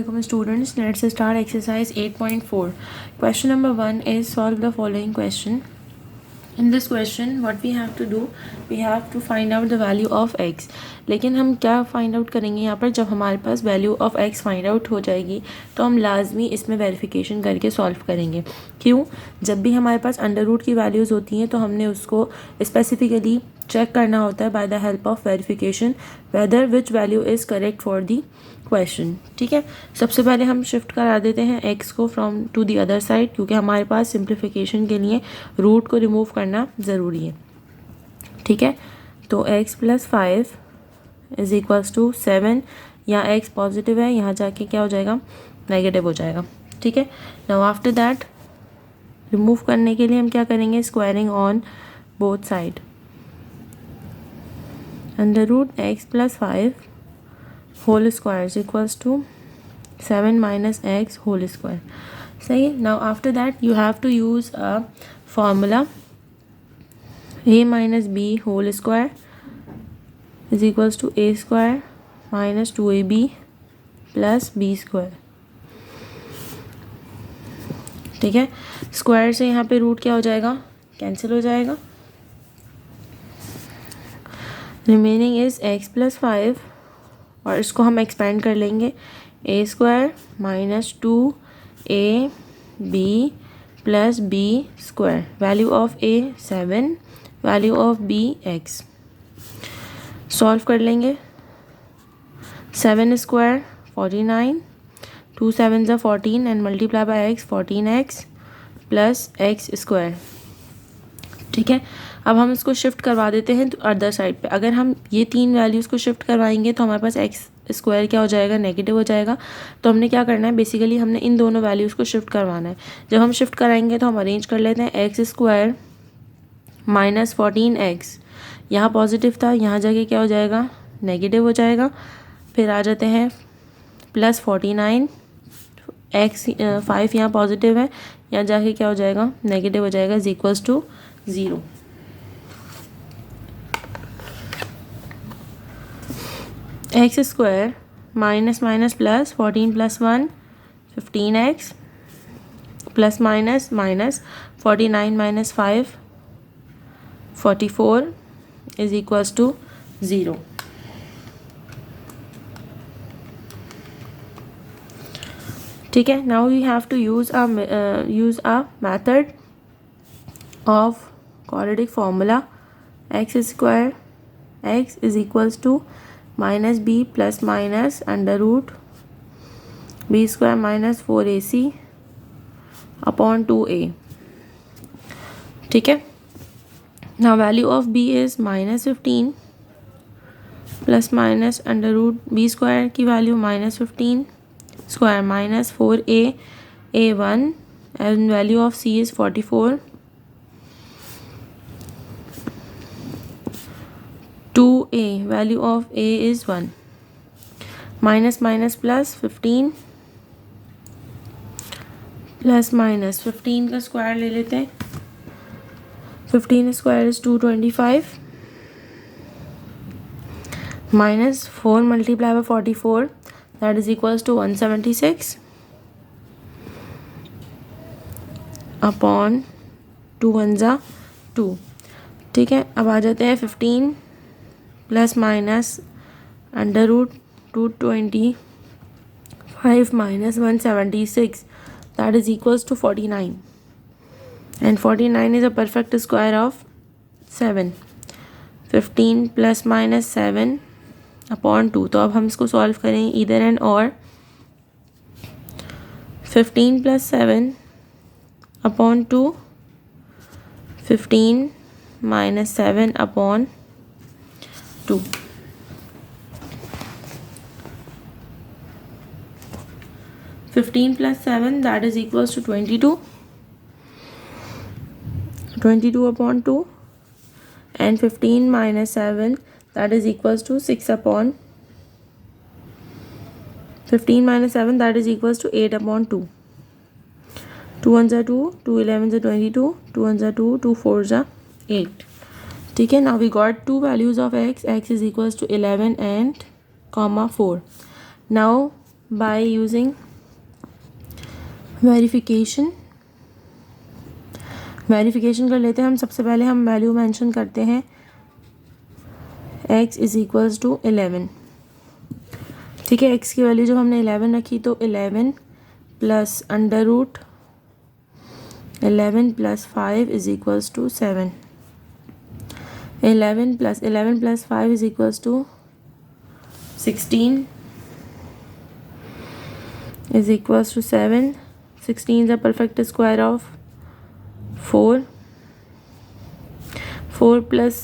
Assalamualaikum students. Let's start exercise 8.4. Question number 1 is solve the following question. In this question what we have to do, we have to find out the value of x. लेकिन हम क्या find out करेंगे यहाँ पर, जब हमारे पास value of x find out हो जाएगी तो हम लाजमी इसमें वेरिफिकेशन करके सॉल्व करेंगे। क्यों? जब भी हमारे पास अंडर रूट की वैल्यूज़ होती हैं तो हमने उसको स्पेसिफिकली चेक करना होता है by the help of verification whether which value is correct for the question. ठीक है, सबसे पहले हम शिफ्ट करा देते हैं x को from to the other side, क्योंकि हमारे पास सिंप्लीफिकेशन के लिए रूट को रिमूव करना ज़रूरी है। ठीक है, तो x plus 5 is equals to 7, यहाँ x पॉजिटिव है, यहाँ जाके क्या हो जाएगा, नेगेटिव हो जाएगा। ठीक है, नाउ आफ्टर दैट रिमूव करने के लिए हम क्या करेंगे, squaring on both side. Under root x plus 5 whole square is equals to 7 minus x whole square. सही है, now after that you have to use a formula a minus b whole square is equals to a square minus 2ab plus b square. ठीक है, square से यहाँ पे root क्या हो जाएगा, कैंसिल हो जाएगा। रिमेनिंग इज x प्लस 5 और इसको हम एक्सपेंड कर लेंगे, a square minus 2ab plus b square. Value of a 7, value of b x। Solve कर लेंगे, 7 स्क्वायर 49, 2 7 ज़ा 14 and multiply by x 14x plus x square. ठीक है, अब हम इसको शिफ्ट करवा देते हैं तो अदर साइड पे। अगर हम ये तीन वैल्यूज़ को शिफ्ट करवाएंगे तो हमारे पास x स्क्वायर क्या हो जाएगा, नेगेटिव हो जाएगा। तो हमने क्या करना है, बेसिकली हमने इन दोनों वैल्यूज़ को शिफ्ट करवाना है। जब हम शिफ्ट कराएंगे तो हम अरेंज कर लेते हैं, एक्स स्क्वायर माइनस 14x, यहाँ पॉजिटिव था, यहाँ जाके क्या हो जाएगा, नेगेटिव हो जाएगा। फिर आ जाते हैं प्लस 49, x 5 यहाँ पॉजिटिव है, यहाँ जाके क्या हो जाएगा, नेगेटिव हो जाएगा, is equals to 0। X square minus minus plus 14 plus 1 15x plus minus minus 49 minus 5 44 is equals to 0। ठीक है, now we have to use a method of quadratic formula x square x is equals to minus b plus minus under root b square minus 4ac upon 2a। ठीक है, now value of b is minus 15 plus minus under root b square की value minus 15 square minus 4a a1 and value of c is 44 2a, value of a is 1, minus minus plus 15 plus minus 15 का square ले लेते हैं, 15 square is 225 minus 4 multiply by 44 that is equals to 176 upon 2 1 ज़ा 2। ठीक है, अब आ जाते हैं 15 plus minus under root 225 minus 176 that is equals to 49 and 49 is a perfect square of 7। 15 plus minus 7 upon 2। तो अब हम इसको सॉल्व करें इधर एंड और 15 plus 7 upon 2 15 minus 7 upon 2। Fifteen plus 7 that is equals to 22 upon 2 and 15 minus 7 that is equals to 6 upon 15 minus 7 that is equals to 8 upon 2। 2 1 ज़ा 2, 2 11 ज़ा 22, 2 1 ज़ा 2, 2 4 ज़ा 8। ठीक है, now we got two values of x, x is equals to 11 and 4। Now by using verification कर लेते हैं हम। सबसे पहले हम वैल्यू मेंशन करते हैं x इज इक्वल्स टू 11। ठीक है, x की वैल्यू जब हमने 11 रखी तो 11 plus under root 11 plus 5 is equals to 7। 11 plus 5 is equals to 16 is equals to 7. 16 is a perfect square of 4. 4 plus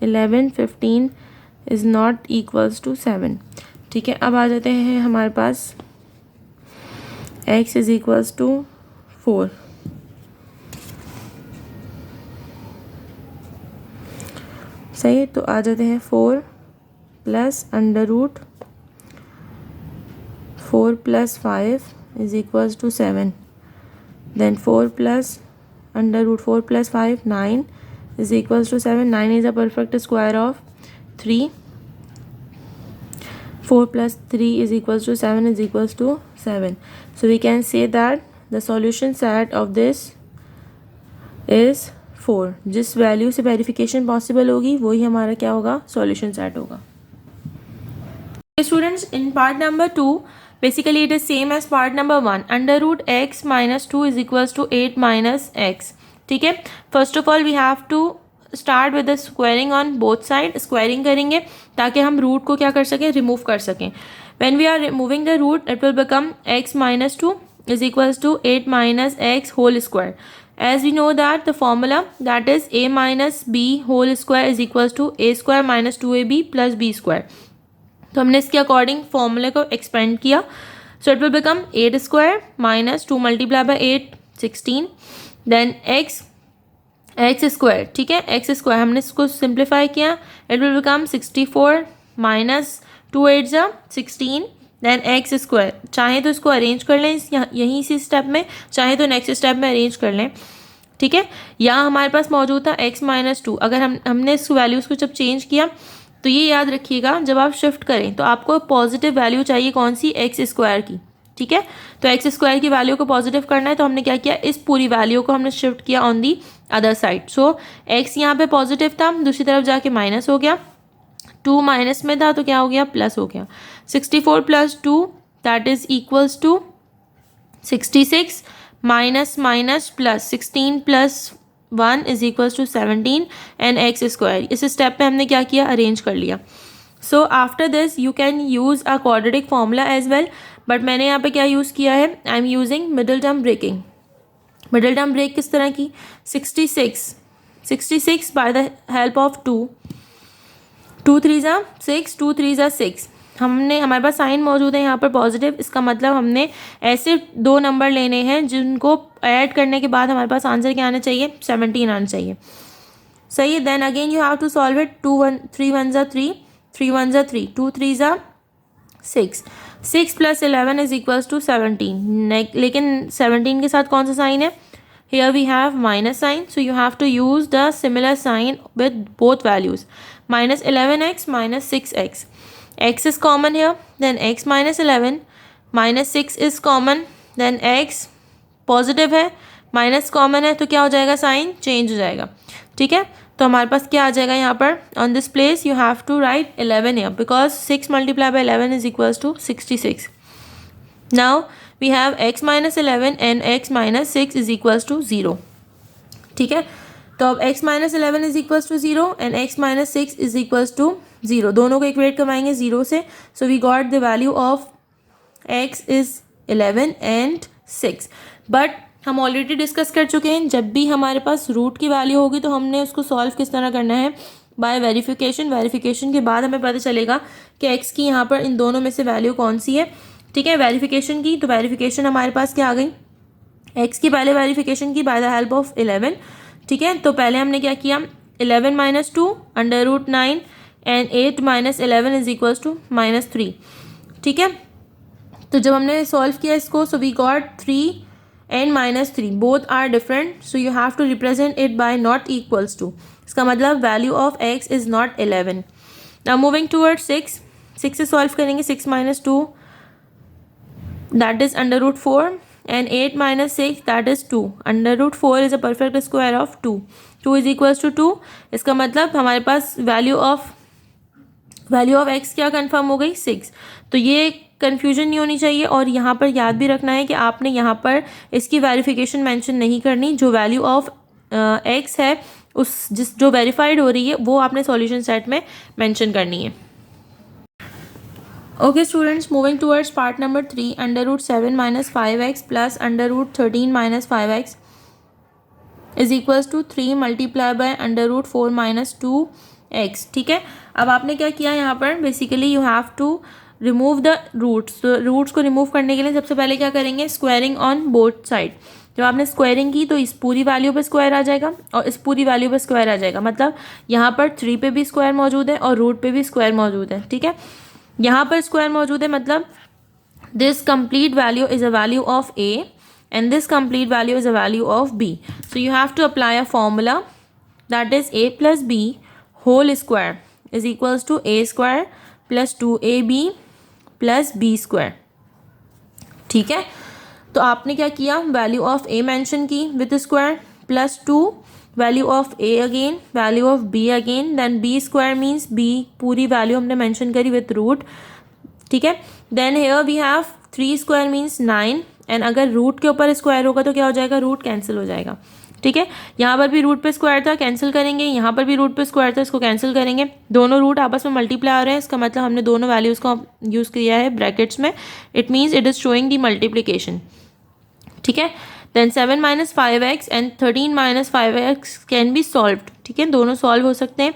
11 15 is not equals to 7. ठीक है, अब आ जाते हैं हमारे पास x is equals to 4। सही है, तो आ जाते हैं 4 plus under root 4 plus 5 is equals to 7. Then 4 plus under root 4 plus 5 9 is equals to 7. 9 is a perfect square of 3. 4 plus 3 is equals to 7 is equals to 7. So we can say that the solution set of this is 4. जिस value से verification possible होगी वही हमारा क्या होगा, solution set होगा। Students, in part number 2 basically it is same as part number 1. Under root x minus 2 is equals to 8 minus x. ठीक है, first of all we have to start with the squaring on both side. Squaring करेंगे ताकि हम root को क्या कर सकें, remove कर सकें। When we are removing the root it will become x minus 2 is equals to 8 minus x whole square. As we know that the formula that is a minus b whole square is equals to a square minus 2ab plus b square. तो हमने इसके according फॉर्मूले को expand किया। So it will become 8 square minus 2 multiply by 8 16 then x square. ठीक है, x square हमने इसको सिंप्लीफाई किया, इट विल बिकम 64 माइनस 2 8 जा 16 देन एक्स स्क्वायर। चाहे तो इसको अरेंज कर लें यहीं इसी स्टेप में, चाहे तो नेक्स्ट स्टेप में अरेंज कर लें। ठीक है, यहाँ हमारे पास मौजूद था x माइनस 2। अगर हमने इस वैल्यूज़ को जब चेंज किया तो ये याद रखिएगा, जब आप शिफ्ट करें तो आपको पॉजिटिव वैल्यू चाहिए कौन सी, एक्स स्क्वायर की। ठीक है, तो एक्स स्क्वायर की वैल्यू को पॉजिटिव करना है तो हमने क्या किया, इस पूरी वैल्यू को हमने शिफ्ट किया on the other side. So x यहाँ पे पॉजिटिव था, दूसरी तरफ जाके माइनस हो गया, 2 माइनस में था तो क्या हो गया, प्लस हो गया। 64 प्लस 2 that is equals to 66 minus minus plus 16 plus 1 is equals to 17 and x square. इस स्टेप पे हमने क्या किया, अरेंज कर लिया। So after this you can use a quadratic formula as well, but मैंने यहाँ पे क्या यूज़ किया है, I am using middle term breaking. Middle term break किस तरह की, 66 बाय द हेल्प ऑफ 2 3 ज़ा 6 2 3 ज़ा 6। हमारे पास साइन मौजूद है यहाँ पर पॉजिटिव, इसका मतलब हमने ऐसे दो नंबर लेने हैं जिनको ऐड करने के बाद हमारे पास आंसर क्या आना चाहिए, 17 आना चाहिए। सही है, then again you have to solve it. 3 1 ज़ा 3 3 1 ज़ा 3 2 3 ज़ा 6 6 प्लस 11 इज इक्वल्स टू 17। लेकिन 17 के साथ कौन सा साइन है, here we have minus sign, so you have to use the similar sign with both values, minus 11x minus 6x. x is common here, then x minus 11 minus 6 is common, then x positive है minus common है तो क्या हो जाएगा, sign change हो जाएगा। ठीक है, तो हमारे पास क्या आ जाएगा यहाँ पर, on this place you have to write 11 here because 6 multiply by 11 is equals to 66. Now we have x minus 11 and x minus 6 is equals to 0. ठीक है, तो अब x minus 11 is equals to 0 and x minus 6 is equals to 0, दोनों को equate करवाएंगे 0 से। So we got the value of x is 11 and 6. But हम already discuss कर चुके हैं, जब भी हमारे पास रूट की वैल्यू होगी तो हमने उसको सॉल्व किस तरह करना है, बाय वेरिफिकेशन। वेरिफिकेशन के बाद हमें पता चलेगा कि x की यहाँ पर इन दोनों में से वैल्यू कौन सी है। ठीक है, वेरिफिकेशन की, तो वेरिफिकेशन हमारे पास क्या आ गई, x की पहले वेरिफिकेशन की बाय द हेल्प ऑफ 11। ठीक है, तो पहले हमने क्या किया, 11 minus 2 under root 9 and 8 minus 11 is equals to -3। ठीक है, तो जब हमने सॉल्व किया इसको, so we got 3 and -3 both are different, so you have to represent it by not equals to। इसका मतलब value of x is not 11। now moving towards 6 से सॉल्व करेंगे, 6 minus 2 that is under root 4, and 8 minus 6 that is 2. Under root 4 is a perfect square of 2. 2 is equals to 2. इसका मतलब हमारे पास value of x क्या confirm हो गई 6. तो ये कन्फ्यूजन नहीं होनी चाहिए, और यहाँ पर याद भी रखना है कि आपने यहाँ पर इसकी वेरिफिकेशन मेंशन नहीं करनी. जो वैल्यू ऑफ x है जो वेरीफाइड हो रही है वो आपने सॉल्यूशन सेट में मेंशन करनी है. Okay students, moving towards part number 3. Under root 7 minus 5x plus under root 13 minus 5x is equals to 3 multiplied by under root 4 minus 2x. ठीक है, अब आपने क्या किया यहाँ पर, basically you have to remove the roots. तो roots को रिमूव करने के लिए सबसे पहले क्या करेंगे, स्क्वायरिंग ऑन बोथ साइड. जब आपने स्क्वायरिंग की तो इस पूरी वैल्यू पे स्क्वायर आ जाएगा और इस पूरी वैल्यू पे स्क्वायर आ जाएगा. मतलब यहाँ पर 3 पे भी स्क्वायर मौजूद है और रूट पे भी स्क्वायर मौजूद है. ठीक है, यहाँ पर स्क्वायर मौजूद है, मतलब this complete value is a value of a and this complete value is a value of b. So you have to apply a formula, that is a plus b whole square is equals to a square plus 2ab plus b square. ठीक है, तो आपने क्या किया, value of a mention की with square plus 2 value of a again, value of b again, then b square means b पूरी value हमने mention करी विथ रूट. ठीक है, then here we have 3 square means 9, and अगर root के ऊपर square होगा तो क्या हो जाएगा, रूट कैंसिल हो जाएगा. ठीक है, यहाँ पर भी रूट पे स्क्वायर था, कैंसिल करेंगे, यहाँ पर भी रूट पे स्क्वायर था, इसको कैंसिल करेंगे. दोनों रूट आपस में मल्टीप्लाई हो रहे हैं, इसका मतलब हमने दोनों वैल्यूज़ को यूज़ किया है ब्रैकेट्स में. It means it is showing the multiplication. ठीक है, then 7 minus 5x and 13 minus 5x can be solved. ठीक है, दोनों सॉल्व हो सकते हैं.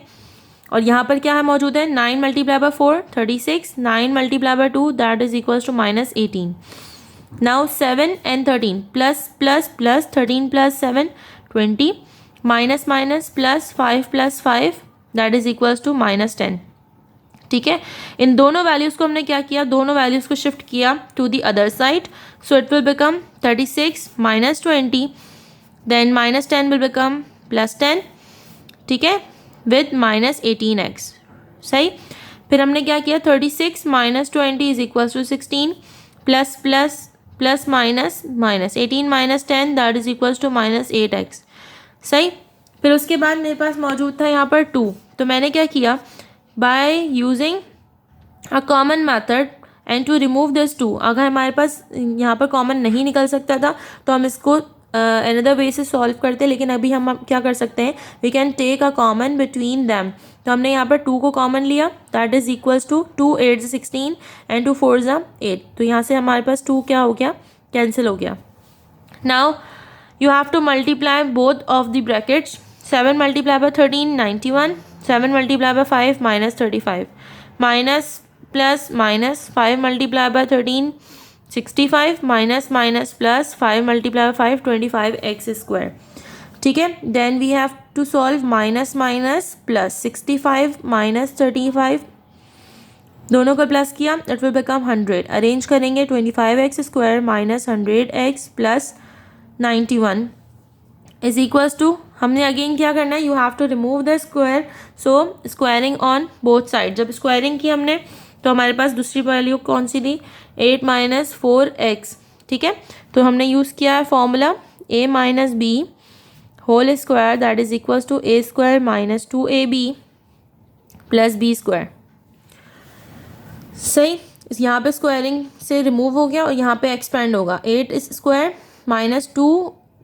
और यहाँ पर क्या है मौजूद है, 9 multiply by 4 36, 9 multiply by 2 that is equals to minus 18. Now 7 and 13 plus plus plus 13 plus 7 20 minus minus plus 5 plus 5 that is equals to minus 10. ठीक है, इन दोनों वैल्यूज़ को हमने क्या किया, दोनों वैल्यूज़ को शिफ्ट किया to the other side. So it will become 36 minus 20, then minus 10 will become plus 10. ठीक है, विद माइनस 18x. सही, फिर हमने क्या किया, 36 minus 20 is equals to 16 plus plus plus minus minus 18 minus 10 that is equals to minus 8x. सही, फिर उसके बाद मेरे पास मौजूद था यहाँ पर 2, तो मैंने क्या किया, by using a common method and to remove this 2. अगर हमारे पास यहाँ पर कॉमन नहीं निकल सकता था तो हम इसको अनदर वे से सॉल्व करते, लेकिन अभी हम क्या कर सकते हैं, we can take a common between them. तो हमने यहाँ पर 2 को कॉमन लिया, that is equals to 2 8 16 and 2 4 8. तो यहाँ से हमारे पास 2 क्या हो गया, कैंसिल हो गया. Now you have to multiply both of the brackets. 7 multiply by 13 91, 7 multiply by 5 minus 35, minus plus minus 5 multiply by 13 65, minus minus plus 5 multiply by 5 25x square. ठीक है, then we have to solve minus minus plus 65 minus 35, दोनों को plus किया, it will become 100. Arrange करेंगे, 25x square minus 100x plus 91 is equals to, हमने again क्या करना है, you have to remove the square. So squaring on both side. जब squaring की हमने तो हमारे पास दूसरी वैल्यू कौन सी थी, 8 माइनस 4x. ठीक है, तो हमने यूज़ किया है formula a minus B whole square that is equals to a square minus 2ab plus b square. सही, यहाँ पे स्क्वायरिंग से रिमूव हो गया और यहाँ पे एक्सपेंड होगा. 8 square minus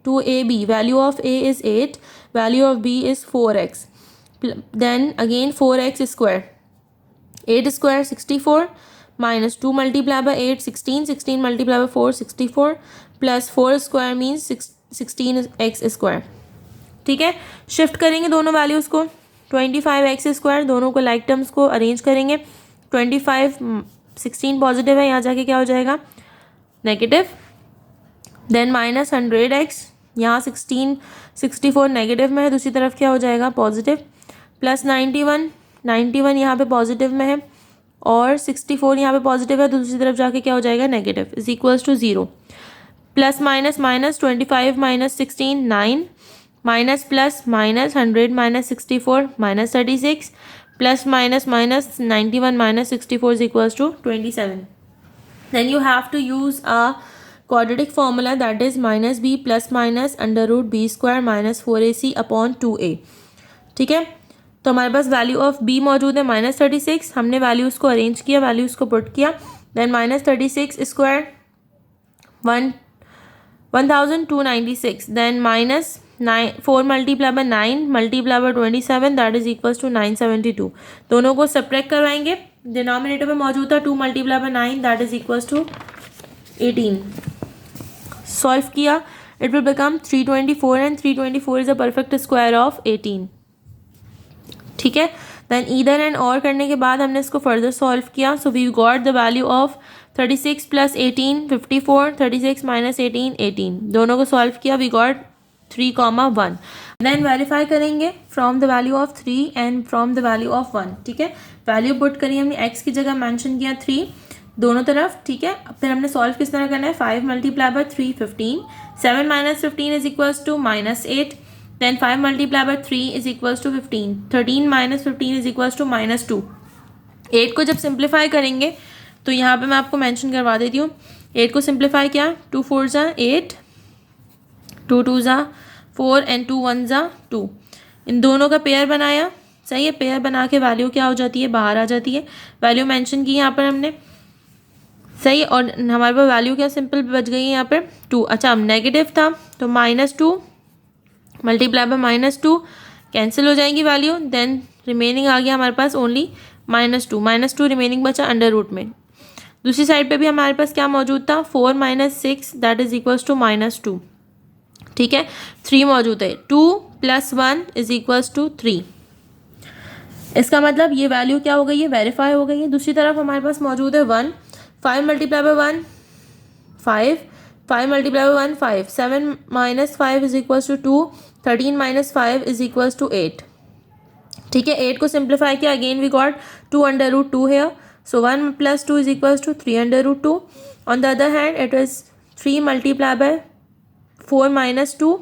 2ab, value of a is 8, value of b is 4x, then again 4x square, 8 square 64 minus 2 multiplied by 8 16, 16 multiplied by 4 64 plus 4 square means 16x square. ठीक है, शिफ्ट करेंगे दोनों वैल्यूज़ को, 25x स्क्वायर, दोनों को like terms को arrange करेंगे. 25 16 positive है, यहाँ जाके क्या हो जाएगा, नेगेटिव. देन माइनस 100x, यहाँ 16 64 नेगेटिव में है, दूसरी तरफ क्या हो जाएगा, पॉजिटिव. प्लस 91 यहाँ पे पॉजिटिव में है और 64 यहाँ पे पॉजिटिव है, दूसरी तरफ जाके क्या हो जाएगा, negative. Is equals to 0. Plus minus minus 25 minus 16 9, minus plus minus 100 minus 64 minus 36 plus minus minus 91 minus 64 is equals to 27. then you have to use a quadratic formula, that is minus B plus minus under root B square minus 4ac upon 2a। ठीक है, तो हमारे पास value of b मौजूद है -36, हमने values को arrange किया, वैल्यूज़ को पुट किया, then -36 square 1296, then minus 4 multiply by 9 multiply by 27, that is equals to 972। दोनों को सब्ट्रैक्ट करवाएंगे, डिनोमिनेटर में मौजूद था 2 multiply by 9, that is equals to 18। Solve किया, it will become 324 and 324 is a perfect square of 18। ठीक है, देन ईदर एंड और करने के बाद हमने इसको फर्दर सॉल्व किया, so we got the value of 36 plus 18 54, 36 minus 18 18। दोनों को सॉल्व किया, वी गॉट 3,1। देन वेरीफाई करेंगे from the value of 3 and from the value of 1। ठीक है, वैल्यू पुट करी हमने, एक्स की जगह मेंशन किया 3 दोनों तरफ। ठीक है, फिर हमने सॉल्व किस तरह करना है, 5 multiply by 3 15, 7 minus 15 is equals to -8, then 5 multiply by 3 is equals to 15, 13 minus 15 is equals to -2। 8 को जब सिंप्लीफाई करेंगे तो यहाँ पे मैं आपको मेंशन करवा देती हूँ, 8 को सिंप्लीफाई किया, 2 4 ज़ा 8, 2 2 ज़ा 4 एंड 2 1 ज़ा 2, इन दोनों का पेयर बनाया। सही है, पेयर बना के वैल्यू क्या हो जाती है, बाहर आ जाती है। वैल्यू मेंशन की यहाँ पर हमने, सही, और हमारे पास वैल्यू क्या सिंपल बच गई है यहाँ पे 2। अच्छा, अब नेगेटिव था तो -2 मल्टीप्लाई बाय -2 कैंसिल हो जाएंगी वैल्यू, देन रिमेनिंग आ गया हमारे पास ओनली -2 रिमेनिंग बचा अंडर रूट में। दूसरी साइड पे भी हमारे पास क्या मौजूद था, 4 - 6 दैट इज इक्वल्स टू -2। ठीक है, 3 मौजूद है, 2 + 1 इज इक्वल्स टू 3। इसका मतलब ये वैल्यू क्या हो गई है, वेरीफाई हो गई है। दूसरी तरफ हमारे पास मौजूद है 1, 5 multiply by 1 5, 5 multiply by 1 5, 7 minus 5 is equals to 2, 13 minus 5 is equals to 8। ठीक है, 8 को सिंप्लीफाई किया, again we got 2 under root 2 here, so 1 + 2 is equals to 3 under root 2। On the other hand it is 3 multiply by 4 minus 2,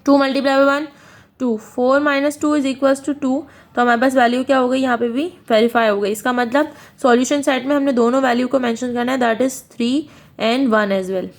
2 multiply by 1 2, 4 minus 2 is equals to 2। तो हमारे पास value क्या हो गई, यहाँ पे भी वेरीफाई हो गई। इसका मतलब सॉल्यूशन सेट में हमने दोनों वैल्यू को मेंशन करना है, that is 3 and 1 as well.